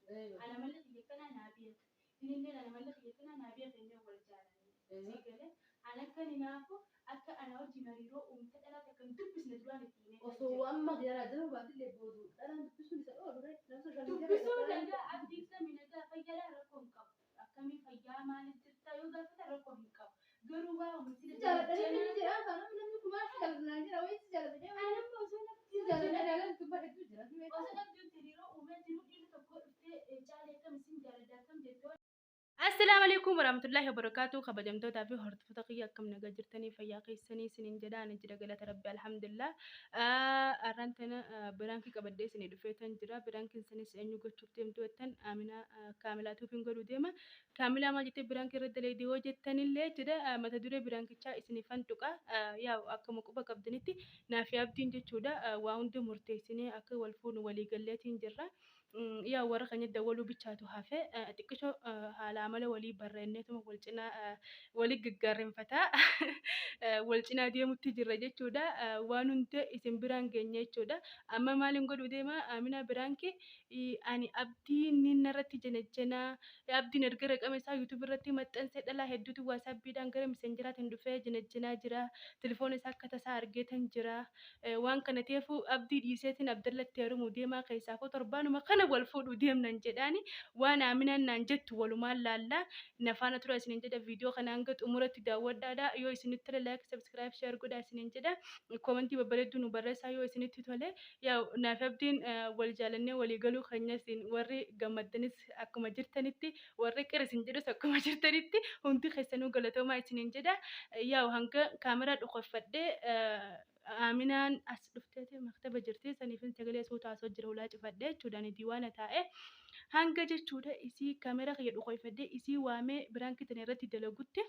أنا ملك يكنا نابية إني أنا ملك يكنا نابية إني والجالة سيقله أنا كان نافو أك أنا وجه مريرو ومتأنا تكن تبص ندوان الدين وصو أما غير هذا هو بعد اللي بودو أنا بتبص لي سأقول له نفس تبصوا لنا أبدي سمينا ده فيجلا ركون كم أكمل فيجا ما نترتا يودا فتى ركون كم قروا ومسيرة جالة أنا نجي أنا من كمان حاجة نجي وين جالة أنا موزونة جالة أنا لازم تبغى تجرا وأنا بدي تريرو وما تريرو إلى تقول جالة كم سين جالة كم جدول السلام عليكم ورحمة الله وبركاته خبجمتو تابي هرت فتقيا كم نجرتني فيا قيسني سنين جدا نجرا قلت ربي الحمد لله أرنتنا برانكي كبدي سني دفيتن جرا برانكي سني سأنيو قشرتيم توتن آمنا كاملاتو فينقولوا ديما كاملا ما جت برانكي رد لي دي وجتني اللي جدا ما تدري برانكي شا سني فنتوكا يا أكم كوبا كبدنتي نافي أبدين جتودا واوند مرتسيني أك والفون ولي قلتين جرا يا ورقة ندولو بيتشاتو هافي تكشو على عمله ولي برينتهم والجنا ولي جقارن فتا والجنا دي متجرة جتودا وانونت اسم برانك جتودا أما مالين قدو ديما أمينا برانكي أني أبدي نينرتي جنجنا أبدي نرجرك أمسا يوتيوب رتي متنسى الله هدوتي واتساب بيدان غير مسنجرات هندوفه جنجنا جرا تلفون ساكتا سارجيتن جرا وان كانت يفو أبدي ديساتين عبد الله تيرمو ديما كيسافو تربانو ما كان والفود وديم ننجداني وانا من ننجت ولما لا نفانا ترى سننجد فيديو خنا انقط امورة داود دادا يو سنتر لايك سبسكرايب شير قدا سننجدا كومنتي ببردو نبرسا يو سنتي تولي يا نافبدين والجالني وليقالو خنيسين وري قمدنس اكما جرتنتي وري كرسنجدو اكما جرتنتي هنتي خسنو قلتو ما سننجدا يا وهنك كاميرا دخفدي آمنان أسلفتي مكتبة جرتي سنيفن تقولي صوت أسجل ولا تفدي توداني ديوانة تائه hanga jechuudha isii kaameraa kiyya dhukoifadde isii waamee biraanki tana irratti dalagutti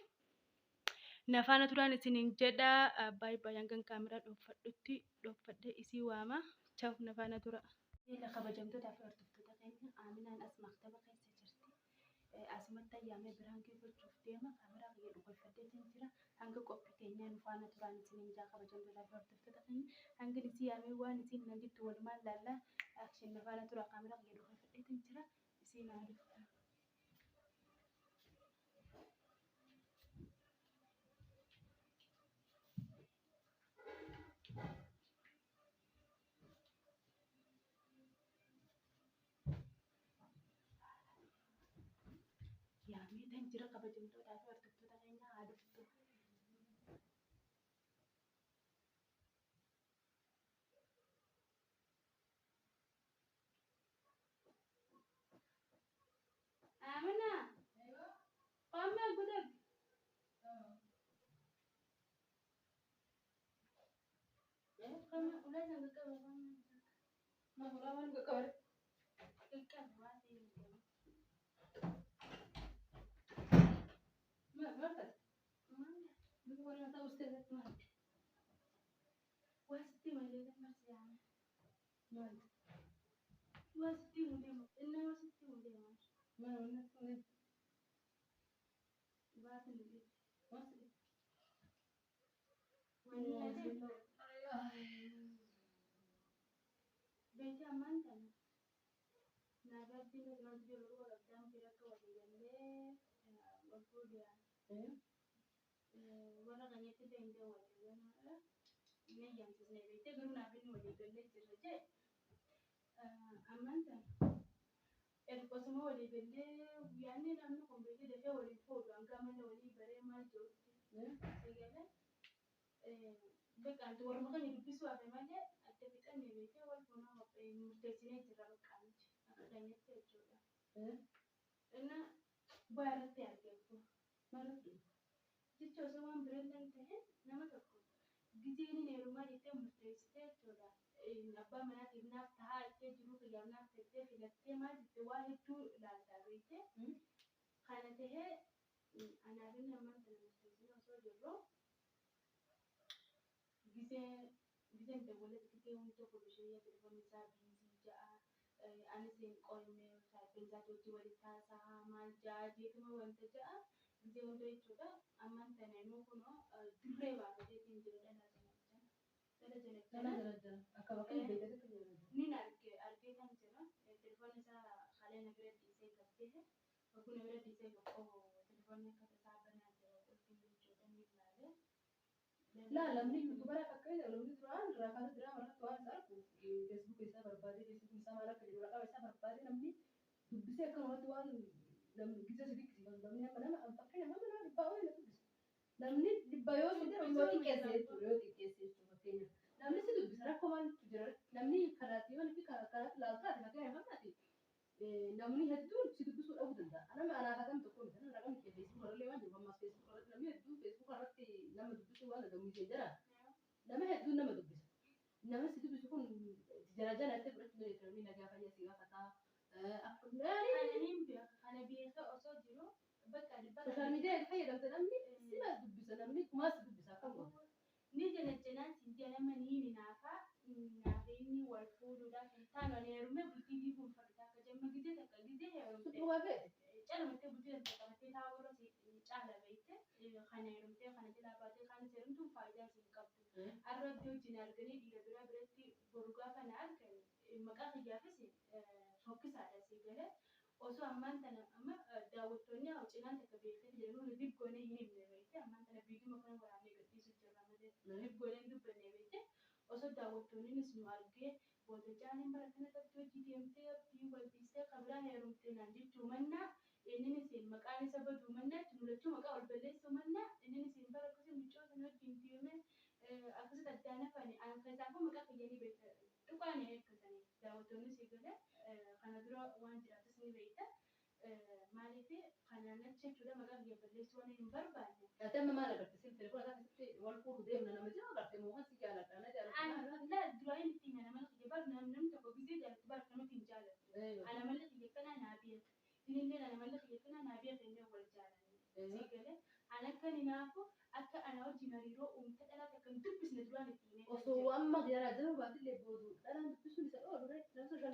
nafaana turaan isiniin jedha baay baay'angan kaameraa dhofadde isii waama chaw nafaana tura ila kabajamtoota fi hordoftoota keenya aaminaan as maktaba keessa jirti asumatti ayyaamee biraanki gochuuf deema kaameraa kiyya dhukoifadde jira hanga qophii keenyaa nafaana turaan isiniin jaa kabajamtoota fi hordoftoota keenya hanga isii yaamee waan isiin nan jettu walumaan laallaa akshin nafaana tura kaameraa kiyya dhukoifadde jira isii naa dhufta. Yaamee jira kabajamtoota fi hordoftoota keenya haa dhuftu. Amina. Qonna gudeg. Qonna ulah jangan kau qonna. Ma ulah man kau kau. Ikan mati. Ma tahu ustaz ma. Wasti malaikat marsiana. Wasti muda. Inna wasti muda. Ma mana baat muda. Wasti. Wani ada. Beti aman kan. Naga bila nanti luar abdam kira kau wajibnya. Waktu dia. Warna kanya tu dah indah wajibnya. Ini yang sesuai. Beti guru nabi ni wajibnya cerita. Aman kan. Kosmo wajibnya. Yani namnu kompeti dah wajib. Angka mana wajib beremal jauh. Segala. Bekan tu orang makan hidup isu apa mana? Ada kita ni beti awal puna mutasinya cerita kan. Kanya tu juga. Karena barat ya gitu. Barat. Jadi coba berenang teh, nama tu. Gigi ini ni rumah itu mutasinya juga. Apa mana ibna tahu itu juru kerjanya teh filat mah itu wah itu laltar itu. Karena teh anak ini nama tu mutasinya so juru. Gigi itu boleh kita untuk produksi ya telefon misal busy jaa. Anisin koine saben satu jual tasa mal jadi itu mau wanita jaa. Gigi untuk itu juga aman tanenu kuno dure bagai itu jadi Nana jalan. Akabakan beda tu jalan. Ni nak arke kan cina. Telefon saya kalian أنا برد إزاي كبتها وأكون برد إزاي كبقوه تلفوني كتساعدنا على قلت من جودني بماله لا لما نيجي تبارك أكيد لو نيجي تروح ركعت درا مرات توان ساركو فيسبوك يسافر بادي فيسبوك يسافر لك اللي ركعت يسافر بادي نمني بس كان ما توان لما جيت أسيبك سيبان لما أنا أفكر ما أنا بقول لك namni dhibba yoo fide yoo xiqqeesse fakkeenya namni si dubbisa rakkoo maaltu jira namni karaatti yoo nuti karaatti laaltaate fakkeenya fakkaate namni hedduun si dubbisuu dhabuu danda'a anama anaa kakam tokko miti nama raqamni kee feesbuuk irra waan jiru ammas feesbuuk irratti namni hedduun feesbuuk irratti nama dubbisuu waan dhagahuusee jira nama hedduun nama dubbisa nama si dubbisu kun jara jalatti fudhachuu dandeenya nagaa fayyaa si gaafataa أنا بيها أصلا جرو social media fayyadamte namni sila dubbisa namni kumaas dubbisa qabu ni janajjanaan sinjana maniini naafeenni wal fuudhuudhaaf taanu ani heerume bultii diiguun fardhaa akka jamma gidee takka gidee heerumte calamattee bultii danta qabattee taa'urra caala beekte kana heerumtee kana jalaa baatee kana heerumtuun faayidaa isin qabdu arrabdii wajjin arganii dhiira biraa biratti borugaa kana argan maqaa kiyyaafis fokkisaadha si galee osoo ammaan tana amma daawwattoonni cinaan takka beektee jedhamu dibgoonee hin himne beekte ammaan tana biiduma kana waraanee gadhiisu jirra malee dibgooneen dubbanne beekte osoo daawwattoonnis nu argee booda jaaniin bara kana qabdu hojii deemtee abdii walbistee qabraa heerumtee naan jechuu mannaa inni isin maqaan isa baduu mannaa mul'achuu maqaa ol balleessuu mannaa inni isin bara akkasii mucoo sana wajjin deemee akkasitti addaan hafani keessaafu maqaa fayyanii beekte dhugaan eeggatan daawwattoonni si galee kana dura waan jiraatus ni beekta maaliif kanaan achi jechuudha maqaa biyya balleessuu waan hin barbaanne. Amma maal agarsiisin telefoona keessatti wal fuudhu deemna nama jira agartee moo kan si jaalladha na jaalladha. Duraan itti mana mana kiyya bar namni tokko gisee jaallattu bar namatti hin jaallattu. Ana malee kiyya kanaa naa beekta. Inni ana malee kiyya kanaa naa beekta inni wal jaallanne. Si galee ana akka ninaafu akka ana wajjin hariiroo uumta dhalaa takka hin dubbisne duraan itti himee. Osoo amma jara jara baatillee boodu dhalaan dubbisuun isa dhoolu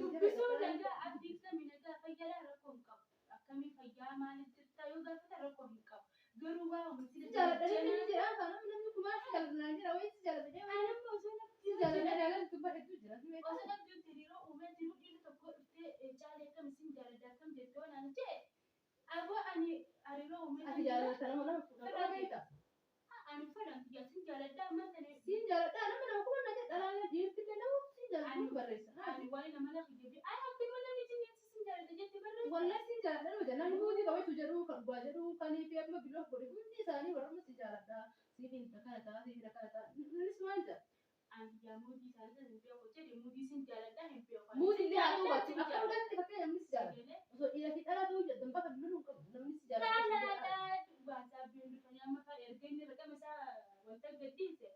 dubbisuun nagaa abdii samii nagaa fayyaadhaa rakkoo hin qabu. Akkamii fayyaa maaliif jirta yoo gaafata rakkoo hin qabu. Garuu waa uumti jaalladha ni jira kanam namni kumaa si jaalladha jira wayii si jaalladha anamma osoo si jaalladha jaalladha dubba hedduu jira osoo dhabduu hiriiroo uumee jiru dhiirri tokko dhuftee caalee kam isin jaalladha akkam jettoo naan jee aboo ani hariiroo uumee ati jaalladha nama nama fuudhaa beekta ani fedhan kiyya sin jaalladha amma tane sin jaalladha nama nama kuma na jedha diirtille nama sin jaalladha barreessa ani waa'ee nama lafa jedhee ay akkuma namni sin jaalladha jettee barreessa wallahi sin jaalladha nama jedha namni hundi qabatu jedhu kan bu'aa jedhu kan fi amma biloo godhe hundi isaanii warra si jaalladha siifin takana ta'a siifin takana ta'a nunis maal jedha ani yaa muudii isaanii hin beeku jedhe muudii sin jaalladha hin beeku muudii illee haa hubatu akka dhugaatti fakkeenya namni si jaalladha osoo dhiira fi dhalaa ta'uu jedhan bakka luluu qabu namni si jaalladha WhatsApp dhufanii amma fa'aa erganii raqama isaa wanta gadhiise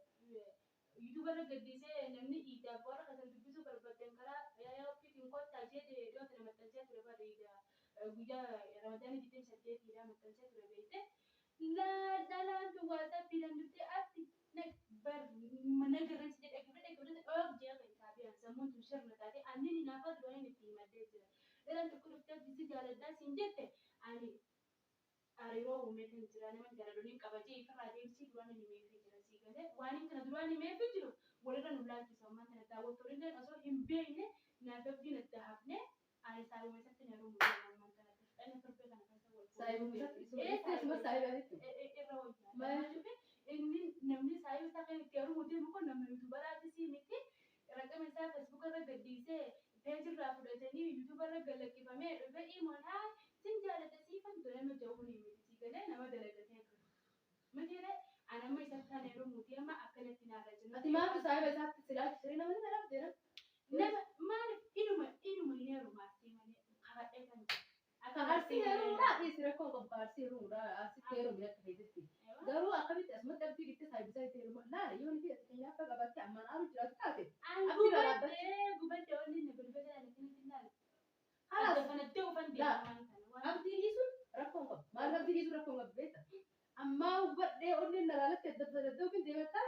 yuutuubarra gadhiisee namni dhiigaaf warra kasan dubbisuu barbaadan karaa yaa'oofiitiin kottaa jedhe dhiyoo kana maxxansee ture bara guyyaa ramadaanii 28dha maxxansee ture beekte dhalaantu WhatsAppiidhaan dhuftee atti bar mana garansi jedhe dhaqibra dhoog jee kan taabiyaan sammuun tun shirna taate annin naafaa duraan itti himadhee jira dhalaan tokko dhuftee bisi jaaladhaa siin jette ani hariiroo uumee kan jira nama jaaladhoniin qabajee ifirraa deemsii duraan hin himeefii jira sii galee waan kana duraan himeefii jiru walirra nu laakkisa ammaan kana daawwattoonni osoo hin beekne naaf abdiin adda hafne ani saayuma isatti na rumuu ammaan kana dhufdhanii torbee kana keessa wal saayuma irra wajjin inni namni saayuu isaa kan itti harumuu deemu kun nama yuutuubaraati sii miti raqama isaa feesbuuk irra gadhiisee peejirraa fudhatanii yuutuubarra galaqqifamee dhufe imoon sin jaalladha siifan nama ja'uun himiti si galee nama dalagatee jiru mitiire anamma isatti kan harumuuti amma akkanatti naarra jiru ati maaf saayiba isaatti silaachi siree namni na dhabdeera nama maaliif inuma hin heerumaatti malee kabadhee kan akka arsii heeruudha dhiisi rakkoo qabu arsii heeruudha arsitti heeruudha akka keessatti garuu akkamitti asumatti abdii gitti saayibisaa itti heeruma laala yoo nuti keenyaa akka qabatte ammaan aaru jiraatu taate gubadde wanni na bilbila alaatti laala haala kanatti ufan deemaa abdii dhiisuun rakkoo qabu maal abdii dhiisuun rakkoo qabu beekta ammaa hubadhee onni nalaalatti adda ofin deemattaa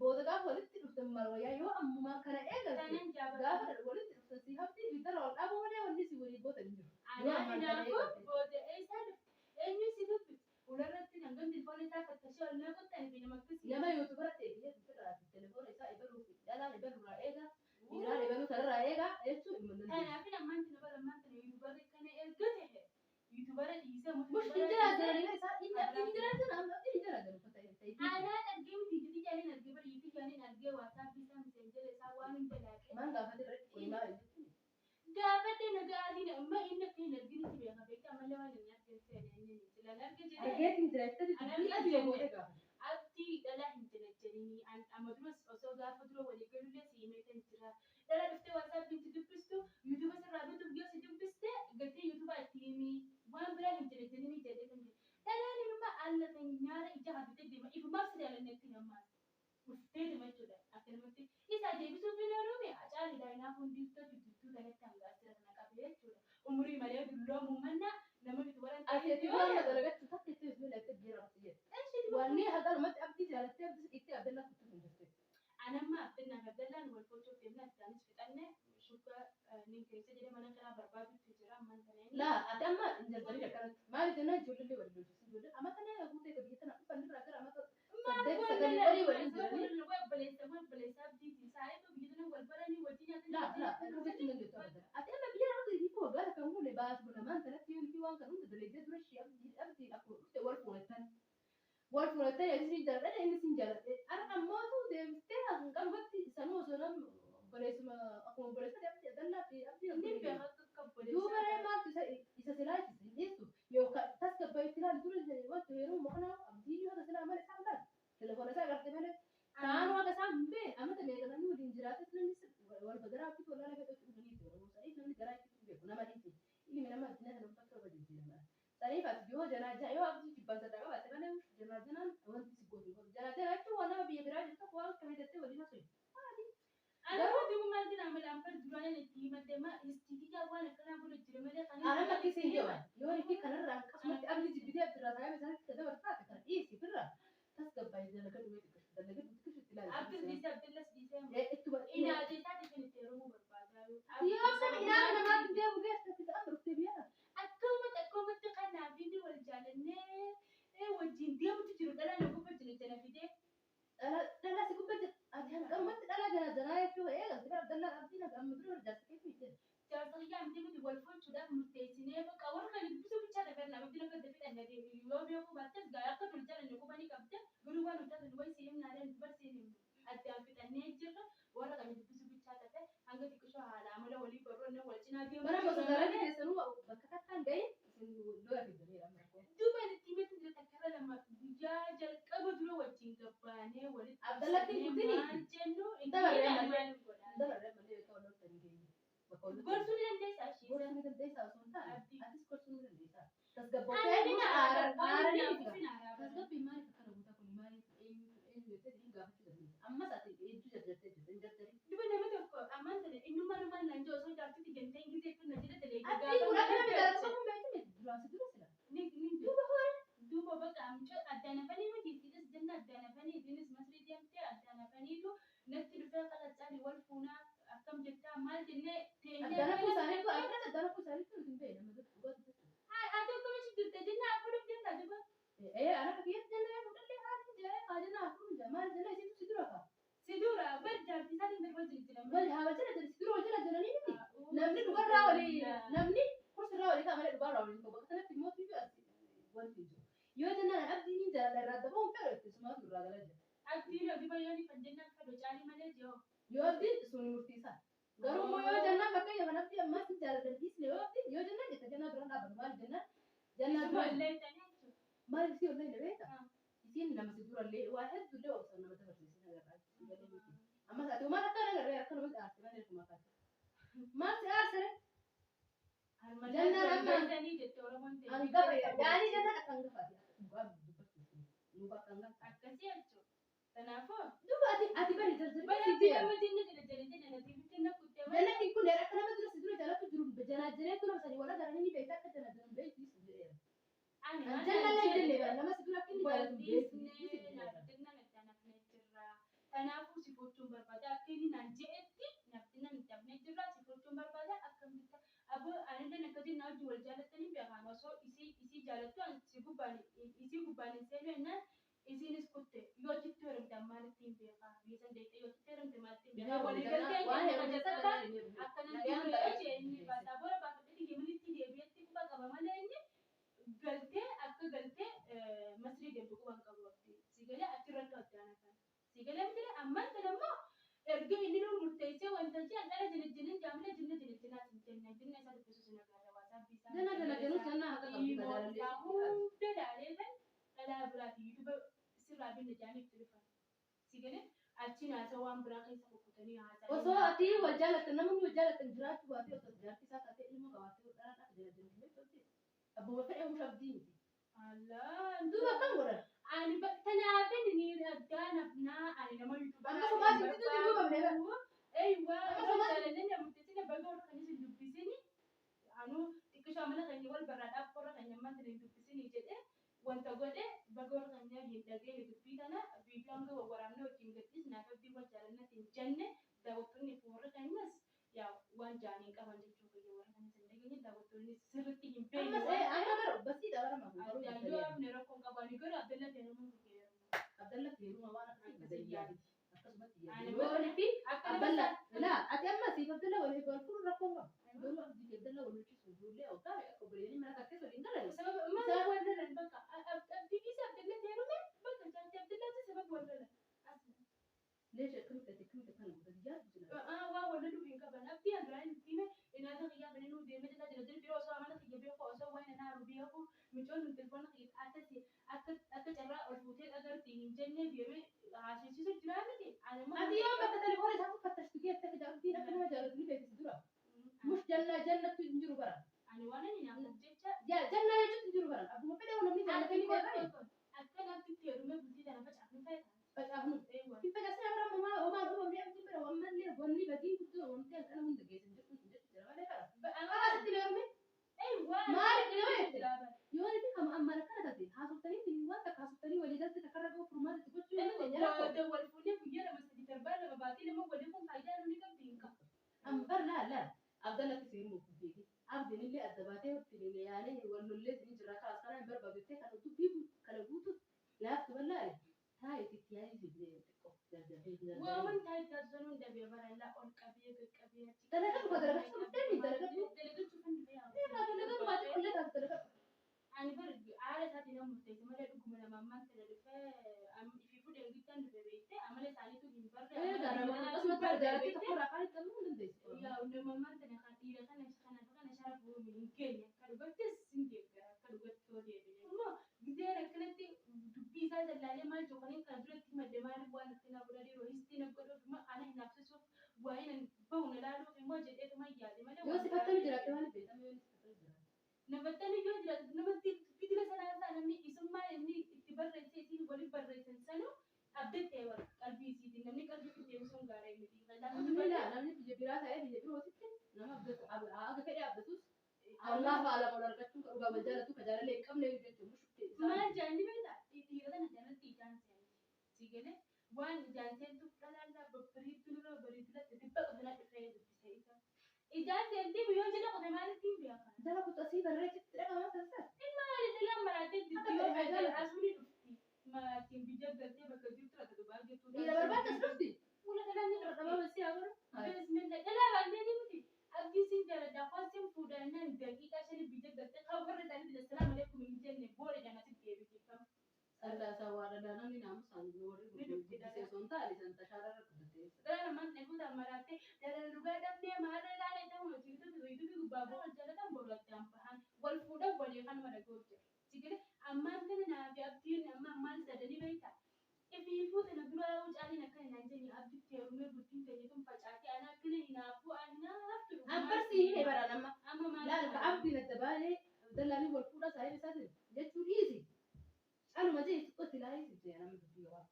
booda gaafa walitti dhuftan marwayyaa yoo ammumaa kana eegalte gaafa walitti dhuftan si hafti bitara ol dhaabuu malee wanni si walii booda hin jiru. Kanaafuu booda eessaa eenyu si dubbi fuularratti hangam telefoona isaa fattashee ol naa qottanii fi nama akkasii. Nama yuutuubara ta'e biyya firaati telefoona isaa ibaluu fi dhalaan ibalurraa eega dhiiraan ibaluu sanarraa eega jechuun kanaaf ammaan tana bara ammaan tana yuutuubarri kana مش إنجلترا زلمة إنجلترا زلمة إنجلترا زلمة أنا أرجع وتيجي جالين أرجع بريتي جالين أرجع واتساب بيسا مسنجر سوان تلاقي ما نقابل رأي ما قابلت نقالين أما إنك هنا الجنس بيها بيت عمله ولا نرجع سنين لا نرجع جدي أرجعت إنجلترا أنا تجي أبي أبتي لا هنتنا جريني أنا مدرس أصلا فدرو ولا كل اللي سيمة تنترا لا دفت واتساب بنت دبستو يوتيوب سرابة تبجي سدبسته قلت يوتيوب أتيمي وان بلا هنتنا جريني جدي تنجي لا لما أنا تنيار إجا هتدي ما إيه ما بصير على النت نما مستعد ما يشوده أكلم أنت إذا جيبي سوف ينامي أجعل داينا هم بيستو تدتو ده تانغا سرنا كابيه شوده عمري ما ليه بلو ممنا لما بتورن أكيد ما درجات تسقط تسوي لا تجي راسية واني هذا ما تأبدي جالس تبدي إنت أبدنا كنت مجلس أنا ما أبدنا بدلنا والفوتو تبنا تاني فتنة شوكا نيجي سجل ما نكرا برباد تجرا ما نتنين لا أتأمل إن جزري كانت ما بدنا جول اللي ولا جول أما كنا يقول لك بيتنا فن برا أما صدق سكني ولا بليس أبدي تساعد وبيجينا والبراني وتيجي لا أنا بس من اللي تقدر أتأمل بيجي أنا بدي يفوق قال كم هو لباس ولا ما أنت لا تيجي في وان كانوا بدل يجد رشي أبدي أكو والفون الثاني يصير جالس أنا إني سنجالس أنا ما هو ده مستوى كم وقت سنو سنم بليس ما أكو بليس أبدي أدلنا في أبدي نبي هذا كبر دو برا ما تسا سلاش يسو يو تسكب بيتنا دول زي وقت هيرو مخنا أبدي هذا سلام ما لسان تلفون ساعة قرط ماله كانوا هذا سام بيه أما تبي كذا نقول إنجرات تلني والبدرة أكيد ولا لا كده تقولي تقول وسعيد نمني جراي كده بيكون ما ديتي إلي من ما تنا هذا مفكر بدي جنا سريفة جو جناجة يو أبدي تبان تدعوا أتمنى جناجنا وانت تقولي جناجة أكتر وأنا بيجراي تقول كم تدعي ولي نسوي أنا ما دي ما أنت نعمل أمبر درانا نتيجة ما دما استيجا وانا كنا بقول الجرمانية أنا ما كيسين جوا يو يكي كنا رانك أسمع أبدي جبدي أبدي مثلا كذا ورفعت كنا إيه سكرة تسكب بايزة لكن وين ده لكن بتكشف تلاقي أبدي دي سبب الله سبيسة إيه إن أجي تاتي في التيرو بربادة يا أبدا أنا ما بدي أقول لك تتأمر تبيها أكمل تقنا فيني والجالنة وجين دي بتجرو ده أنا بقول بتجرو في ده لا سكوب بس أنا كم أنا جنا شو إيه قصدي بعد الله أبدي لك أم بدور رجعت كيف يصير جالس أيام دي بدي والفوت شو ده مستيسنة بقى أول كان بيسوي بيشارة برنا بدي لك تدفع أن دي يوم يوم بعدين جاي أكتر رجال إنه كمان يكبر قالوا وانا بتاعت الويس يوم نارين بس يوم أدي في النيجر ورا كان بيسوي بيشارة ده هنقول تكشوا على عمله ولي برونا والجنا دي أنا بس دراني يسنو بكتة كان جاي لولا في الدنيا دوما التيمة اللي تكرر لما جاجل كبدلو وجين كبانة ولي عبد الله كيف ما جنو ده لا تنجي برسول الناس عشية بورس من الديسة سلطان أبدي أتيس كورس من الديسة تسقط أنا بوكين أنا تسقط أنا بمالي فكرة بوتا كل مالي إيه تدري قاعد تدري أما ساتي إيه تجد دوما نمت أكو أمان ترى إنه ما نانجو سو جالس تجنتين كذا كنا جدا تلاقي أبدي ولا كنا بدرس كم بيتم دراسة دراسة دوبا بقى أمشي أدانا فني ما جيت كده سجلنا أدانا فني دينس مصري دي أمتى أدانا فني تو نكتب فيها قلت سالي والفونا أكم جتا مال جنة أدانا كوساني تو أكيد أدانا كوساني تو تنبيه لما تقول هاي أدو كم شيء جتا جنة أقول جنة دوبا إيه أنا كيف جنة أقول لي هذا جاي قاعدنا أقول جمال جنة يصير سيدورا سيدورا برجع في سالي من الوجه جنة وجهها وجهنا سيدورا وجهنا جنة نمني نقول راولي نمني كورس راولي كمان نقول راولي نقول أنا في موت في والفيديو يودنا أبدي نجا للردبون فرق اسمه الرجال أكتير أبدي بياني فنجنا كدو جالي مالجيو يودي سوني مرتيسا قالوا مو يودنا بقى يا بناتي أما تجار الديس يودي يودنا جتنا برنا بنوال جنة ما اللي تاني ما يصير لنا بيتا يصير لما تدور اللي واحد اللي وصلنا ما تفرق يصير أما ساتو ما كان غير كانوا بس أرسل ما نركم ما سأرسل جنة لما تاني جتورا من أنا قبل يعني جنة أكان قبل أكاسي أشوف تنافو أتي بني جلجل بس تيجي ما جنة جنة جنة كنت جنة يكون لك أنا بدرس سدور جلك جرون بجنة جنة كنا مسني ولا دراني بيتك كجنة جرون بيت في سدور الجنة لا جنة بقى لما سدور كني جلك بيت تنافو سيفوتشون بربادا أكيد نانجيتي نبتنا نتبني جرا سيفوتشون بربادا أكمل أبو أنا نكذي ناجي والجالتني بيعانو سو إسي جالتو أن إسي غباني سيلنا إسي نسكت يوتي تورم تمال تيم بيعا بيسان ديت يوتي تورم تمال تيم بيعا ولكن وانا جتابا أكنا تورم إني بس أبورا بقى تيجي يملي تيجي بيتي كبا كبا مالا إني dhalaa biraati yuutuba sirraa binne jaaniif telefon sigale achi naasa waan biraa keessa boqotanii haasaa osoo ati wal jaalatan namni wal jaalatan jiraachuu baatee osoo jaartii isaa taatee ilma qabaatee dhalaadhaa jedhamee abbuma fedhe umush abdii miti. Allah Duuba kan godhan. ani tanaafin ni addaa nafnaa ani nama yuutuba Amma somaa sitti duuba maleeba. eeywa jaalallee namtichi baga warra kanis hin dubbisini anu xiqqishaa mana keenya wal barraadhaaf warra keenya ammaan hin dubbisini jedhe wanta godhe baga warra keenya hin dhageenye dubbii tana viidiyoon gaba waraabne wajjin gadhiis naaf abdii wal jaalannatti hin jenne daawwattoonni fi warra keenyas yaa waan jaaniin qaban jechuu kiyya warra kanis hin dhageenye daawwattoonni sirriitti hin beekne Amma bara basii dhabara mafu. Abdalloo abne rakkoon qabani gara Abdallaa fe'amuun gaggeera. Abdalla feeruma waan akkasii yaadi. Akkasumatti Ani yaadi. booni fi akka Abdalla laa ati amma siif Abdalla walii galchuun rakkoon qabu. Garuu abdii Abdalla walii galchuun ijoollee hoggaa akka obboleeyyiin mana kakkeessa waliin galan. sababa maal waldalan bakka abdii fi Abdallaa fe'amuun bakka jaartii Abdallaatti sababa waldalan. Leesha akkamitti kana godhan yaadu jira. Waa waldaluu hin qaban abdii Abdiraan ittiin inaata kiyyaa bananuu deemee jala jira jirbiiroo osoo amana kiyya beeku osoo waan anaa rubiyaku micoon telefoona kiyya akka carraa ol fuutee dhagartii hin jennee deemee haasisiisu jiraa miti. Ati yoo bakka telefoona isaa fattashtu geesse jaartiin akka nama jaalatu ni beeksisi dura. Mush jannatu hin jiru bara. Ani waan ani nyaatuuf jecha Jannaa jechuun hin jiru bara. Abbuma fedhe namni jaallatee ni beekame. akka namti teerumee bultii kana facaafnu fayyada. Facaafnu. Kiffa jasee amma homaa uumamni abdii bira wammallee wanni badii guddoo wanti halkana hunda geessan jechuun jira malee kara. Akkasitti leerme. Maali dhiyoo jette. Yoo inni kama amma kana taate haasofsanii waan takka haasofsanii walii galtee takka irra ga'u furmaata itti gochuu yoo dandeenye. Wal fuudhee guyyaa lama sadii darbaa lama baatii lama walii kun faayidaa namni qabdi hin qabu. Amma bar laala Abdallatti seeruma kubbee abdiin illee adda baatee walitti yaanee wal lollee siin jira kaas kana hin barbaadettee kana dubbii kana guutu laaftu ballaale taa'ee itti yaa'ii fiidee xiqqoo jajjabee. Waan taa'ee taasisanuu dabee barallaa ol qabee qaqqabee achi. Dalagaa dhufa dalagaa dhuftee dalagaa Dalagachuu kan dhufee yaa. dalagaa baatee qollee taatu dalagaa. Ani bari haala isaatiin nama murteessa malee dhuguma nama ammaan tana dhufee ifii fuudhee gittaan dhufee beektee amala isaaniitu hin barre. Akkasumatti argaatti tokko raafaan itti ammoo dandeessu. Yaa nama ammaan tana kan dhiira kana sharafu hin keenye akka dhugattis hin deeggara akka dhugatti yoo deebine. Immoo gisee rakkanatti dubbii isaa jallaalee maal jookanii kan duratti madde maal waan itti na godhadee rohistii na godhuuf immoo ana hin hafsisuuf waa'ee bahu na laaluuf immoo jedheetuma yaade malee. Yoo si fattami jiraatte waan beekame yoo si fattami jiraate. Nabatani yoo jiraatu namatti fitila sanaa isaa namni isummaa inni itti barreessee isin waliin barreessan sanu abdattee wal qalbii isiitiin namni qalbii ittiin sun gaarii miti. Namni biyya biraa ta'ee biyya birootitti nama akka fedhe abdatus Allah faala wal argachuu dhugaa wal jaalatu ka jaalallee hin qabne jechuun Maal jaanni beektaa dhiira kana jalatti ijaan seeni si galee waan ijaan seentu dhalaallaa babbariitti nurra bareedilatti dibba qabnaa dhufee dubbisee isa. Ijaan seentii biyyoon jala qote maalitti hin beekan. Jala kutasii barreessitti dhaqamaa taasisaa. Maali dhalaan maraatee dibbiyoo fayyadamu asumni dhufti. Maatiin biyya galtee bakka jirtu akka dubaa jirtu. Dhiira barbaadas dhufti. Fuula dhalaan ni Nama dhufti. basii haa godhu. Bismillah dhalaa baay'ee ni miti. Abdii siin jaaladha kwaasin fuudhannaan daqiiqaa shanii biyya galtee kan warra isaanii biyya salaamu alaikum hin jenne booda janatti deebifama. Sallaasaa waa dhadhaa namni naamusaan warri guddisee son taa'e san tashaararra guddatee. Dhala namaan dheebuuta maraatee dhala dhugaa dhabdee maala ilaalee ta'u hojiitu gubbaa boo jaalatan boorrattaan bahan wal fuudhan walii kan mara gocha. Sigire ammaan kana naafi abdiin amma ammaan sadanii beektaa. Ifii fuuta na duraa wucaaleen akka hinaan jenye abdii teerumee bultiin ta'e tun facaatee anaa kana hinaafuu anaaftu. Ambarsii hin bara nama. Amma maal Laal ka abdiin adda baanee dallaalii wal fuudhaa saayib isaatiin jechuu dhiisi. Caluma jee xiqqootti ilaalii jee namni dubbii waa.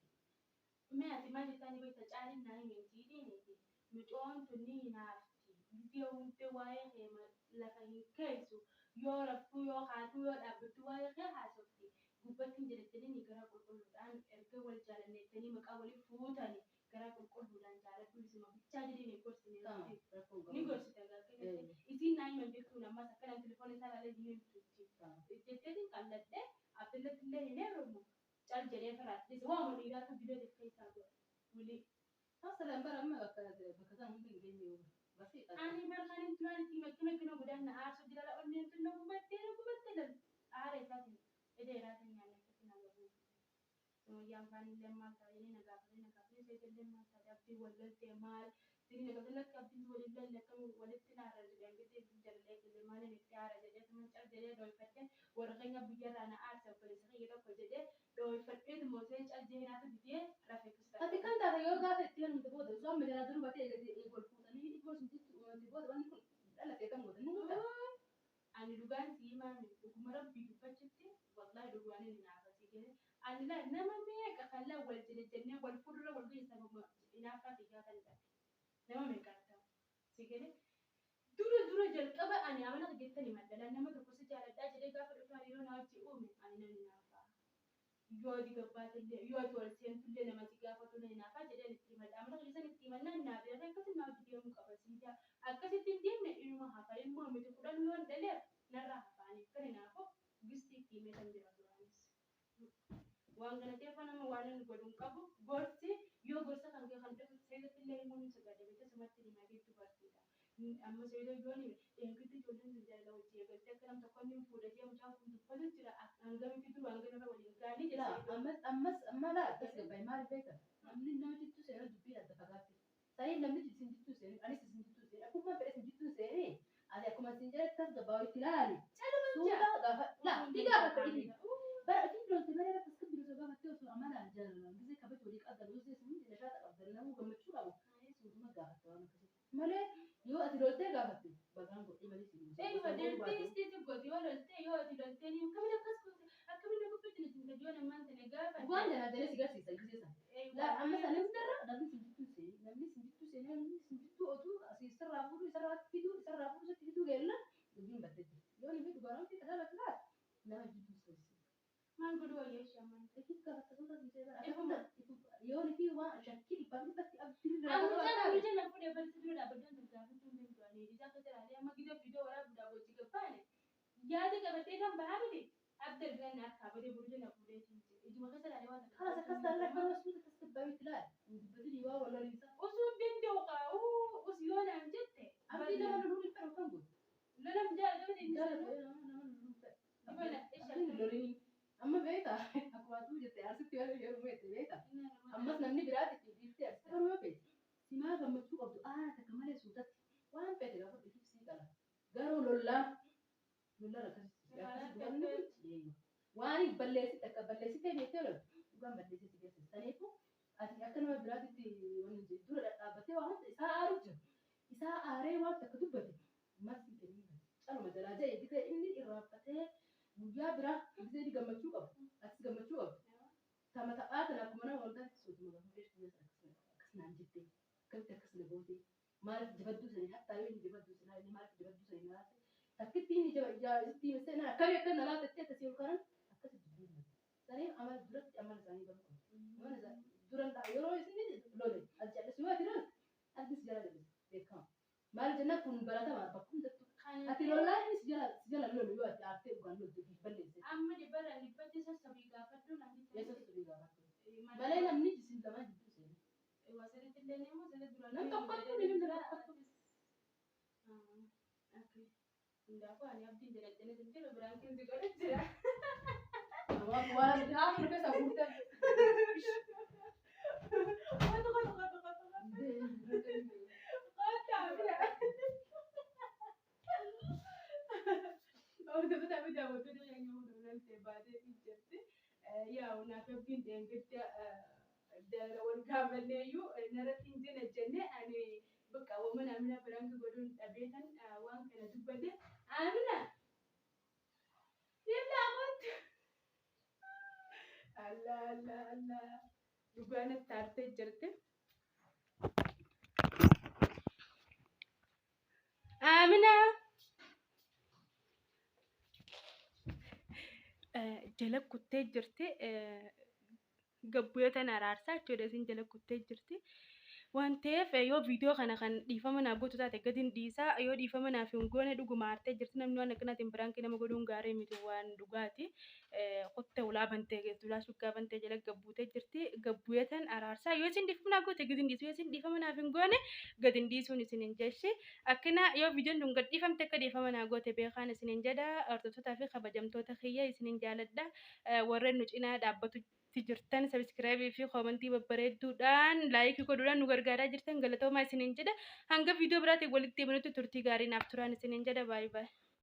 Mee ati maal isaanii beektaa caalin naa himeetii dhiiniti. Micoon tunni hinaafti. Biyya hundee waa'ee heema lafa hin keessu. Yoo raffuu yoo haatuu yoo dhaabbattu waa'ee kee haasofti. Gubbatti jedhattanii gara qulqulluudhaan erga wal jaalannettanii maqaa walii fuutanii gara qulqulluudhaan jaaladhu isuma bichaa jedhee ni gorsine. Ni gorsite gaafate. Isiin naa himan beektuun ammas akkanaan telefoon isaa ilaalee ni himtuutti. Jetteetiin qalladhee Abdallatti illee hin heerumu. Caal jedhee faraattis waama dhiiraatu bidoo jettee isaa godha. Wuli. Salaan bara amma bakka sana hundi hin geenye basii qaba. Ani barkaan tulaan itti makkina godhan na aarsu jira onneen tun na gubattee dal. Aara isaatiin edeeraatiin nyaanne akkatti na gabu. Somayyaan faanillee maal taa'ee nagaafanii seetillee maal taa'ee abdii wal galtee maal. Sirni nagaafanii akka abdiin waliin lalle akkam walitti naara jedhee angitee jalallee illee maaliin itti aara jedhee جدي دول فتن ورقينا بيجرا أنا أرسل كل سنة يروح جدي دول فتن موسين جدي هنا تبدي رافق Ati kan taate yoo gaafa itti hannu booda osoo amma jalaa duruu baatee eegol fuutanii dhiboo sun wanti booda wanni kun dhalatee kan gootan ni muda. Ani dhugaan siimaa dhuguma rabbii dubbachutti wallahi dhugaan inni naafati gale ani la nama meeqa kan la wal jennee wal fuudhura wal geessaa inaafaa xiyyaa kan taate nama meeqa ta'u si gale dura jalqaba ani amana geettani madala nama tokko si jaaladhaa jedhee gaafa dhufaan yeroo na wajji uume ani nan naafaa yoo digabbaatille yoo wal seentullee namatti gaafatu na naafaa jedheen itti madda amana keessan itti mannaan naafee akkasii na wajji deemu qaba siidaa akkasitti deemne ilma hafa ilma miti kudhan yoon dhalee narraa hafaaniif kan hinaafu gisti itti meetan jira duraanis waan galateeffa nama waan inni godhuun qabu gorsi yoo gorsa kan kee kan ta'u seegatillee himuun isa gadabete sumatti himaa geettu barsiisa amma seeda yoon eegatti ijoolleen sun jaalala hojii eegalte akka nam tokko inni fuudhatee mucaan kun dubbatu jira hangamitti duru hanganarra waliin gaanii jira amma laa akkas gabbaa'e maal beeka namni nama jittuu seera dubbii adda fagaatti sanii namni isin jittuu seeni anis isin jittuu seeni akkuma fedhe isin jittuu seeni ati akkuma isin jedhe akkas gabbaa'u itti laali suuta gaafa laa ni gaafata inni bara isin birooti bara akkas kan biroo gaafattee osoo amalaan jaalala gisee kabaj walii qabdan osoo isin hundi nashaa qabdan namuu gammachuu qabu suutuma gaafatta waan akkasii malee yoo ati loltee gaafatte bagaan godhee malee isin Deltee isteeti godhi yoo loltee yoo ati loltee ni kamina akkas akkamina gubbatti ni jinta yoo namaan tana gaafa waan jala jalee si garsiisa gisee san laa amma sanis darra namni isin jittuu seeni namni isin jittuu otuu asii isarraa fuudhu isarraa isatti fiduu geella dubbiin baddeetti yoo ni fidhu garaa fi kadhaa bakka nama jittuu seeni maan godhu wayyee shaman Itti gaafatta sun gisee bara yoo ni fi waan shakkii dhibbaan dhibbatti abdii Amuja na fuudhee barsiisuu dura dhaabbataan tarkaanfii tun danda'anii isaa akka jiraalee amma gidee fiidoo waraabuu hojii gabbaane yaada qabatee kan bahaa miti abda argaan harkaa badee burjee na fuudhee ijuma keessa ilaalee waan kanas akkas taanee akka hospita akkas gabbaa'etti ilaali dubbatiin waa walwaliinsa osoo danda'u qabu os yoo naan jette abdii nama loluu hin fedhu kan godhu lolam jaallatee hin jaalatu nama loluu hin fedhu lolii amma beektaa akkuma atuu jette asitti yoo meette beektaa ammas namni biraatti dhiibbistee asitti haruma beekti simaa gammachuu qabdu takka malee suutatti waan fedhe gaafa dhiibbif sii qala garuu lollaan akkasii waan balleessitti akka balleessitee beektee lolu dhugaan balleessitti geessisa saniifu ati akka nama biraatti dura dhadhaabbattee waan hunda isaa aaru jira isaa aaree waan takka dubbate marsi kennii caluma jalaa ja'e gisee inni irraaffatee guyyaa biraa gisee ni gammachuu qabu atis gammachuu qabu tama taphaa kana akkuma nama waldaatti sootuma gammachuu akkasinaan jettee akkamitti akkasina gootee maal jabadduu sanii hattaa yoo inni jabadduu sanaa inni maal jabadduu sanii nalaate takkitti inni itti seenaa akkamii akka nalaatettee akkasii ol kanan akkasi dubbiin saniin amala duratti amala isaanii baruu amala duran yeroo isin lole as jallisu yoo ati lolte argis jala jallisu beekama maal jenna kun baratama bakkum dattu ati lollaa inni si jala lolu yoo ati aartee dhugaan lolte fi balleesse amma dibara dhibbatti sassabii gaafadhu namni sassabii gaafadhu malee namni isin lamaa jidduu seeni wasirratti illee nemo sirri dura nam tokkottu ni namni tokkottu Ndaako ani abdiin jedhanii sin jiru biraan kinsi godhe jira. waan gaafa keessa guutte Yaa naaf abdiin deengedda dara wal gaafanneeyyuu narratti hin jenne jenne ani bakka waamana amina biraan godhuun dhabeetan waan kana dubbate amina yilla amoot Allah dhugaan taartee jirte amina jala kuttee jirti gabbuyoota naraarsaa jechuudha isin jala kuttee jirti waan ta'eef yoo viidiyoo kana kan dhiifama naaf gootu taate gadi dhiisaa yoo dhiifama naaf hin goone dhuguma aartee jirti namni waan akkanaatiin biraankii nama godhuun gaarii miti waan dhugaati qottee ulaa bantee ulaa shuggaa bantee jala gabbuutee jirti gabbuyootaan araarsaa yoo isin dhiifama naaf goote gadi dhiisu yoo isin dhiifama naaf hin goone gadi dhiisuun isin hin jeshi akkana yoo viidiyoon kun gad dhiifamte akka dhiifama naaf goote beekaan isin hin jedha hordoftoota fi kabajamtoota kiyya isin hin jaaladha warreen nu cinaa dhaabbatu jirtan subscribe fi commentii babbareedduudhaan like godhuudhaan nu gargaaraa jirtan galatoomaa isiniin jedha hanga viidiyoo biraatiin walitti himunutti turtii gaarii naaf turaan isiniin jedha bye bye